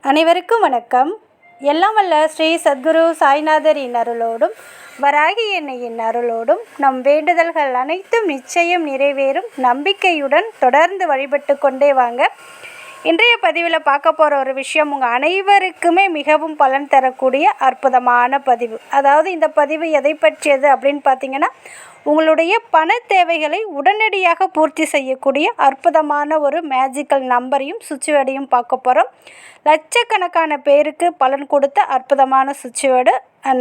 அனைவருக்கும் வணக்கம். எல்லாம் வல்ல ஸ்ரீ சத்குரு சாய்நாதரின் அருளோடும் வராகி எண்ணெயின் அருளோடும் நம் வேண்டுதல்கள் அனைத்தும் நிச்சயம் நிறைவேறும் நம்பிக்கையுடன் தொடர்ந்து வழிபட்டு கொண்டே வாங்க. இன்றைய பதிவில் பார்க்க போகிற ஒரு விஷயம் உங்கள் அனைவருக்குமே மிகவும் பலன் தரக்கூடிய அற்புதமான பதிவு. அதாவது இந்த பதிவு எதை பற்றியது அப்படின்னு பார்த்தீங்கன்னா, உங்களுடைய பண தேவைகளை உடனடியாக பூர்த்தி செய்யக்கூடிய அற்புதமான ஒரு மேஜிக்கல் நம்பரையும் சுவிட்ச்வேர்டையும் பார்க்க போகிறோம். லட்சக்கணக்கான பேருக்கு பலன் கொடுத்த அற்புதமான சுவிட்ச்வேர்டு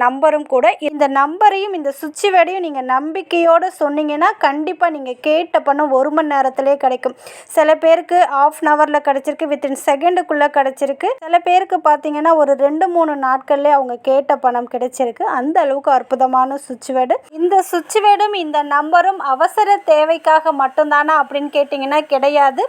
நம்பரும் கூட. இந்த நம்பரையும் இந்த சுவிட்ச்வேர்டையும் நீங்கள் நம்பிக்கையோடு சொன்னீங்கன்னா கண்டிப்பாக நீங்கள் கேட்ட பணம் 1 மணி நேரத்திலே கிடைக்கும். சில பேருக்கு ½ அன் ஹவரில் கிடச்சிருக்கு, வித்தின் செகண்டுக்குள்ளே கிடச்சிருக்கு. சில பேருக்கு பார்த்தீங்கன்னா ஒரு 2-3 நாட்கள்லேயே அவங்க கேட்ட பணம் கிடைச்சிருக்கு. அந்த அளவுக்கு அற்புதமான சுவிட்ச்வேர்டு. இந்த சுவிட்ச்வேர்டும் இந்த நம்பரும் அவசர தேவைக்காக மட்டும்தானா அப்படின்னு கேட்டிங்கன்னா கிடையாது.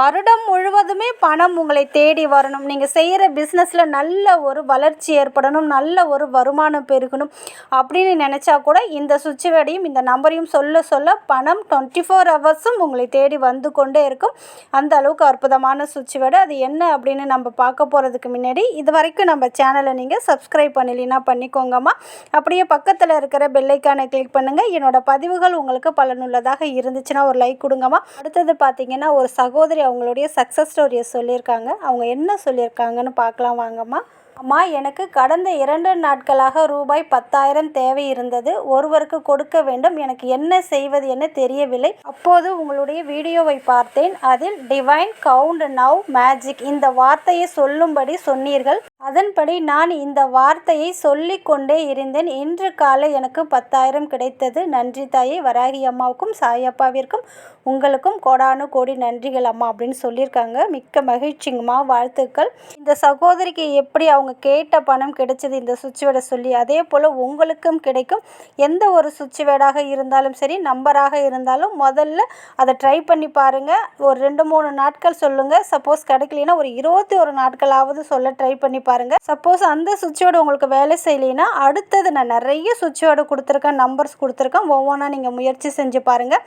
வருடம் முழுவதுமே பணம் உங்களை தேடி வரணும், நீங்கள் செய்கிற பிஸ்னஸில் நல்ல ஒரு வளர்ச்சி ஏற்படணும், நல்ல ஒரு வருமானம் பெருகணும் அப்படின்னு நினச்சா கூட இந்த சுவிட்ச்வேர்டையும் இந்த நம்பரையும் சொல்ல பணம் 24 ஹவர்ஸும் உங்களை தேடி வந்து கொண்டே இருக்கும். அந்த அளவுக்கு அற்புதமான சுவிட்ச்வேர்டு. அது என்ன அப்படின்னு நம்ம பார்க்க போகிறதுக்கு முன்னாடி இது வரைக்கும் நம்ம சேனலை நீங்கள் சப்ஸ்கிரைப் பண்ணலைன்னா பண்ணிக்கோங்கம்மா. அப்படியே பக்கத்தில் இருக்கிற பெல்லைக்கானை கிளிக் பண்ணுங்கள். என்னோட பதிவுகள் உங்களுக்கு பலனுள்ளதாக இருந்துச்சுன்னா ஒரு லைக் கொடுங்கம்மா. அடுத்தது பார்த்தீங்கன்னா, ஒரு சகோதரி அவங்களுடைய சக்ஸஸ் ஸ்டோரியை சொல்லியிருக்காங்க. அவங்க என்ன சொல்லியிருக்காங்கன்னு பார்க்கலாம் வாங்கம்மா. அம்மா, எனக்கு கடந்த 2 நாட்களாக ரூபாய் 10,000 தேவை இருந்தது. ஒருவருக்கு கொடுக்க வேண்டும். எனக்கு என்ன செய்வது என தெரியவில்லை. அப்போது உங்களுடைய வீடியோவை பார்த்தேன். அதில் டிவைன் கவுண்ட் நவ் மேஜிக் இந்த வார்த்தையை சொல்லும்படி சொன்னீர்கள். அதன்படி நான் இந்த வார்த்தையை சொல்லிக் கொண்டே இருந்தேன். இன்று காலை எனக்கு 10,000 கிடைத்தது. நன்றி தாயே. வராகி அம்மாவுக்கும் சாயப்பாவிற்கும் உங்களுக்கும் கோடானு கோடி நன்றிகள் அம்மா அப்படின்னு சொல்லியிருக்காங்க. மிக்க மகிழ்ச்சிங்கம்மா, வாழ்த்துக்கள். இந்த சகோதரிக்கு எப்படி அவங்க கேட்ட பணம் கிடைச்சது இந்த சுவிட்ச்வேர்டை சொல்லி, அதே போல் உங்களுக்கும் கிடைக்கும். எந்த ஒரு சுவிட்ச்வேர்டாக இருந்தாலும் சரி, நம்பராக இருந்தாலும் முதல்ல அதை ட்ரை பண்ணி பாருங்கள். ஒரு 2-3 நாட்கள் சொல்லுங்கள். சப்போஸ் கிடைக்கலனா ஒரு 21 நாட்களாவது சொல்ல ட்ரை பண்ணி பாருங்கள். சப்போஸ் அந்த சுவிட்ச்வேர்டு உங்களுக்கு வேலை செய்யலைன்னா அடுத்தது நான் நிறைய சுவிட்ச்வேர்டு கொடுத்துருக்கேன், நம்பர்ஸ் கொடுத்துருக்கேன். ஒவ்வொன்றா நீங்கள் முயற்சி செஞ்சு பாருங்கள்.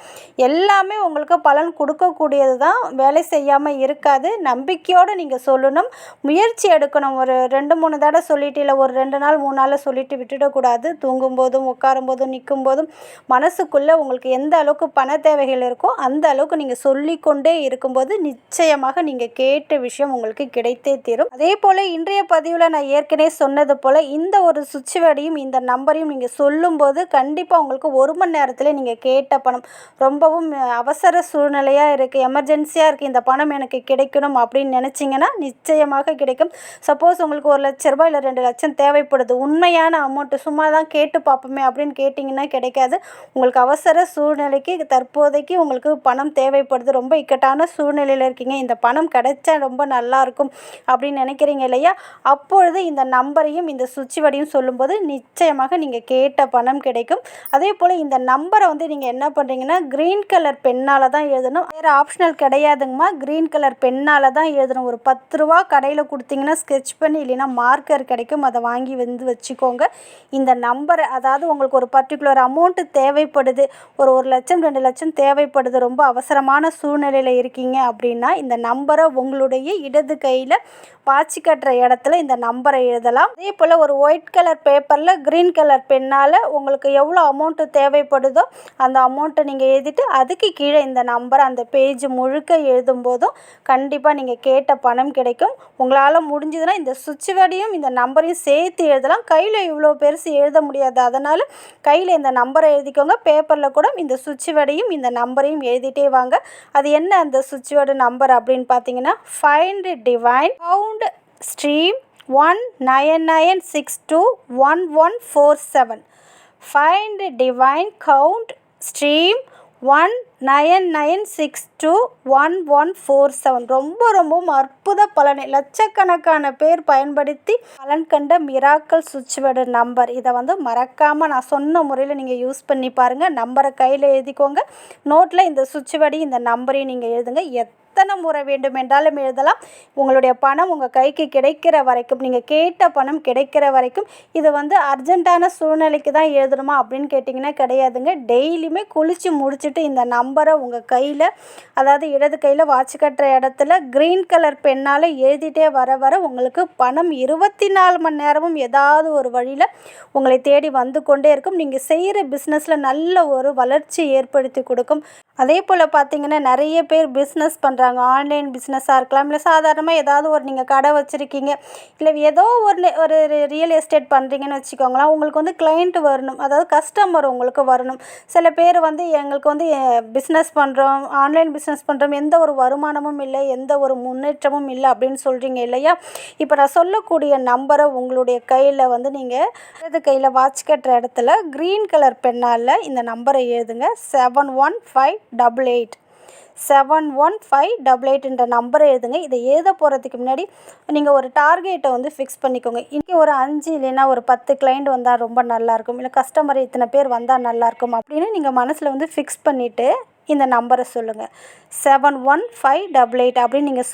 எல்லாமே உங்களுக்கு பலன் கொடுக்கக்கூடியது தான், வேலை செய்யாமல் இருக்காது. நம்பிக்கையோடு நீங்கள் சொல்லணும், முயற்சி எடுக்கணும். ஒரு 2-3 தடவை சொல்லிவிட்டு இல்லை ஒரு 2 நாள் 3 நாளில் சொல்லிவிட்டு விட்டுடக்கூடாது. தூங்கும்போதும் உட்காரும்போதும் நிற்கும்போதும் மனசுக்குள்ளே உங்களுக்கு எந்த அளவுக்கு பண தேவைகள் இருக்கோ அந்த அளவுக்கு நீங்கள் சொல்லிக்கொண்டே இருக்கும்போது நிச்சயமாக நீங்கள் கேட்ட விஷயம் உங்களுக்கு கிடைத்தே தீரும். அதே போல் இன்றைய பதிவில் நான் ஏற்கனவே சொன்னது போல் இந்த ஒரு சுவிட்ச்வேர்டையும் இந்த நம்பரையும் நீங்கள் சொல்லும்போது கண்டிப்பாக உங்களுக்கு 1 மணி நேரத்தில் நீங்கள் கேட்ட பணம், ரொம்பவும் அவசர சூழ்நிலையாக இருக்குது, எமர்ஜென்சியாக இருக்குது, இந்த பணம் எனக்கு கிடைக்கணும் அப்படின்னு நினச்சிங்கன்னா நிச்சயமாக கிடைக்கும். சப்போஸ் உங்களுக்கு 1 லட்ச ரூபாய் இல்லை 2 லட்சம் தேவைப்படுது, உண்மையான அமௌண்ட்டு, சும்மா தான் கேட்டு பார்ப்போமே அப்படின்னு கேட்டிங்கன்னா கிடைக்காது. உங்களுக்கு அவசர சூழ்நிலைக்கு தற்போதைக்கு உங்களுக்கு பணம் தேவைப்படுது, ரொம்ப இக்கட்டான சூழ்நிலையில் இருக்கீங்க, இந்த பணம் கிடைச்சா ரொம்ப நல்லாயிருக்கும் அப்படின்னு நினைக்கிறீங்க இல்லையா, அப்பொழுது இந்த நம்பரையும் இந்த சுவிட்ச்வேர்டையும் சொல்லும்போது நிச்சயமாக நீங்கள் கேட்ட பணம் கிடைக்கும். அதே போல் இந்த நம்பரை நீங்கள் என்ன பண்ணுறீங்கன்னா, க்ரீன் கலர் பெண்ணால் தான் எழுதணும். வேறு ஆப்ஷனல் கிடையாதுங்கம்மா. க்ரீன் கலர் பெண்ணால் தான் எழுதணும். ஒரு 10 ரூபா கடையில் கொடுத்தீங்கன்னா ஸ்கெட்ச் பண்ணி இல்லைன்னா மார்க்கர் கிடைக்கும், அதை வாங்கி வச்சுக்கோங்க. இந்த நம்பரை, அதாவது உங்களுக்கு ஒரு பர்டிகுலர் அமௌண்ட்டு தேவைப்படுது, ஒரு 1 லட்சம் 2 லட்சம் தேவைப்படுது, ரொம்ப அவசரமான சூழ்நிலையில் இருக்கீங்க அப்படின்னா இந்த நம்பரை உங்களுடைய இடது கையில் பாய்ச்சி கட்டுற இடத்துல இந்த நம்பரை எழுதலாம். அதே போல் ஒரு ஒயிட் கலர் பேப்பரில் க்ரீன் கலர் பெண்ணால் உங்களுக்கு எவ்வளோ அமௌண்ட்டு தேவைப்படுதோ அந்த அமௌண்ட்டை நீங்கள் எழுதிட்டு அதுக்கு கீழே இந்த நம்பரை அந்த பேஜ் முழுக்க எழுதும்போதும் கண்டிப்பாக நீங்கள் கேட்ட பணம் கிடைக்கும். உங்களால் முடிஞ்சதுன்னா இந்த சுவிட்ச்வேர்டையும் இந்த நம்பரையும் சேர்த்து எழுதலாம். கையில் இவ்வளோ பெருசு எழுத முடியாது, அதனால் கையில் இந்த நம்பரை எழுதிக்கோங்க. பேப்பரில் கூட இந்த சுவிட்ச்வேர்டையும் இந்த நம்பரையும் எழுதிட்டே வாங்க. அது என்ன அந்த சுவிட்ச்வேர்டு நம்பர் அப்படின்னு பார்த்தீங்கன்னா, find divine count stream 199621147. Find divine count stream 199621147. ரொம்பவும் அற்புத பலனை லட்சக்கணக்கான பேர் பயன்படுத்தி பலன் கண்ட மிராக்கல் சுவிட்ச்வேர்டு நம்பர். இதை மறக்காமல் நான் சொன்ன முறையில் நீங்கள் யூஸ் பண்ணி பாருங்கள். நம்பரை கையில் எழுதிக்கோங்க. நோட்டில் இந்த சுவிட்ச்வேர்டையும் இந்த நம்பரையும் நீங்கள் எழுதுங்க. எத்தனை முறை வேண்டுமென்றாலும் எழுதலாம். உங்களுடைய பணம் உங்கள் கைக்கு கிடைக்கிற வரைக்கும், நீங்கள் கேட்ட பணம் கிடைக்கிற வரைக்கும். இது அர்ஜென்ட்டான சூழ்நிலைக்கு தான் எழுதணுமா அப்படின்னு கேட்டிங்கன்னா கிடையாதுங்க. டெய்லியுமே குளித்து முடிச்சுட்டு இந்த நம்பரை உங்கள் கையில், அதாவது இடது கையில் வாட்ச் கட்டுற இடத்துல க்ரீன் கலர் பெண்ணால் எழுதிட்டே வர வர உங்களுக்கு பணம் 24 மணி நேரமும் ஏதாவது ஒரு வழியில் உங்களை தேடி வந்து கொண்டே இருக்கும். நீங்கள் செய்கிற பிஸ்னஸில் நல்ல ஒரு வளர்ச்சி ஏற்படுத்தி கொடுக்கும். அதே போல் பார்த்திங்கன்னா நிறைய பேர் பிஸ்னஸ் பண்ணுறாங்க. ஆன்லைன் பிஸ்னஸாக இருக்கலாம், இல்லை சாதாரணமாக ஏதாவது ஒரு நீங்கள் கடை வச்சுருக்கீங்க, இல்லை ஏதோ ஒரு ரியல் எஸ்டேட் பண்ணுறீங்கன்னு வச்சுக்கோங்களேன். உங்களுக்கு கிளைண்ட் வரணும், அதாவது கஸ்டமர் உங்களுக்கு வரணும். சில பேர் எங்களுக்கு பிஸ்னஸ் பண்ணுறோம், ஆன்லைன் பிஸ்னஸ் பண்ணுறோம், எந்த ஒரு வருமானமும் இல்லை, எந்த ஒரு முன்னேற்றமும் இல்லை அப்படின்னு சொல்கிறீங்க இல்லையா? இப்போ நான் சொல்லக்கூடிய நம்பரை உங்களுடைய கையில் நீங்கள் இடது கையில் வாட்ச் கட்டுற இடத்துல க்ரீன் கலர் பெண்ணால் இந்த நம்பரை எழுதுங்க. 71588 71588 நம்பரை எழுதுங்க. இதை எழுத போகிறதுக்கு முன்னாடி நீங்கள் ஒரு டார்கெட்டை ஃபிக்ஸ் பண்ணிக்கோங்க. இன்றைக்கி ஒரு 5 இல்லைன்னா ஒரு 10 கிளைண்ட் வந்தால் ரொம்ப நல்லாயிருக்கும், இல்லை கஸ்டமர் இத்தனை பேர் வந்தால் நல்லாயிருக்கும் அப்படின்னு நீங்கள் மனசில் ஃபிக்ஸ் பண்ணிவிட்டு இந்த நம்பரை சொல்லுங்கள். 71588 அப்படின்னு நீங்கள்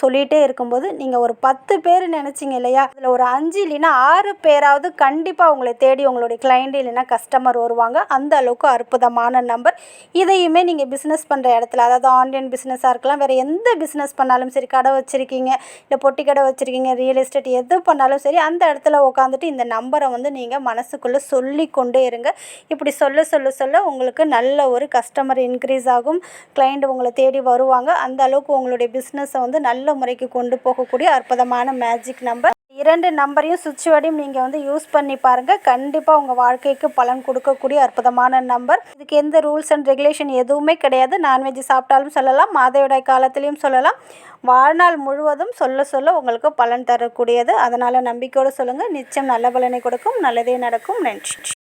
சொல்லிகிட்டே இருக்கும்போது நீங்கள் ஒரு 10 பேர் நினச்சிங்க இல்லையா, அதில் ஒரு 5 இல்லைன்னா 6 பேராவது கண்டிப்பாக உங்களை தேடி உங்களுடைய கிளைண்ட் இல்லைன்னா கஸ்டமர் வருவாங்க. அந்த அளவுக்கு அற்புதமான நம்பர். இதையுமே நீங்கள் பிஸ்னஸ் பண்ணுற இடத்துல, அதாவது ஆன்லைன் பிஸ்னஸாக இருக்கலாம், வேறு எந்த பிஸ்னஸ் பண்ணாலும் சரி, கடை வச்சுருக்கீங்க, இல்லை பொட்டி கடை வச்சுருக்கீங்க, ரியல் எஸ்டேட் எது பண்ணாலும் சரி, அந்த இடத்துல உட்காந்துட்டு இந்த நம்பரை நீங்கள் மனசுக்குள்ளே சொல்லி கொண்டே இருங்க. இப்படி சொல்ல உங்களுக்கு நல்ல ஒரு கஸ்டமர் இன்க்ரீஸ் ஆகும். கிளைண்ட் உங்களை தேடி வருவாங்க. அந்த அளவுக்கு உங்களுடைய பிஸ்னஸை நல்ல முறைக்கு கொண்டு போகக்கூடிய அற்புதமான மேஜிக் நம்பர். 2 நம்பரையும் சுவிட்ச் வடியும் நீங்கள் யூஸ் பண்ணி பாருங்கள். கண்டிப்பாக உங்கள் வாழ்க்கைக்கு பலன் கொடுக்கக்கூடிய அற்புதமான நம்பர். இதுக்கு எந்த ரூல்ஸ் அண்ட் ரெகுலேஷன் எதுவுமே கிடையாது. நான்வெஜ் சாப்பிட்டாலும் சொல்லலாம், மாதவிடாய் காலத்திலையும் சொல்லலாம், வாழ்நாள் முழுவதும் சொல்ல உங்களுக்கு பலன் தரக்கூடியது. அதனால் நம்பிக்கையோடு சொல்லுங்கள். நிச்சயம் நல்ல பலனை கொடுக்கும். நல்லதே நடக்கும். நன்றி.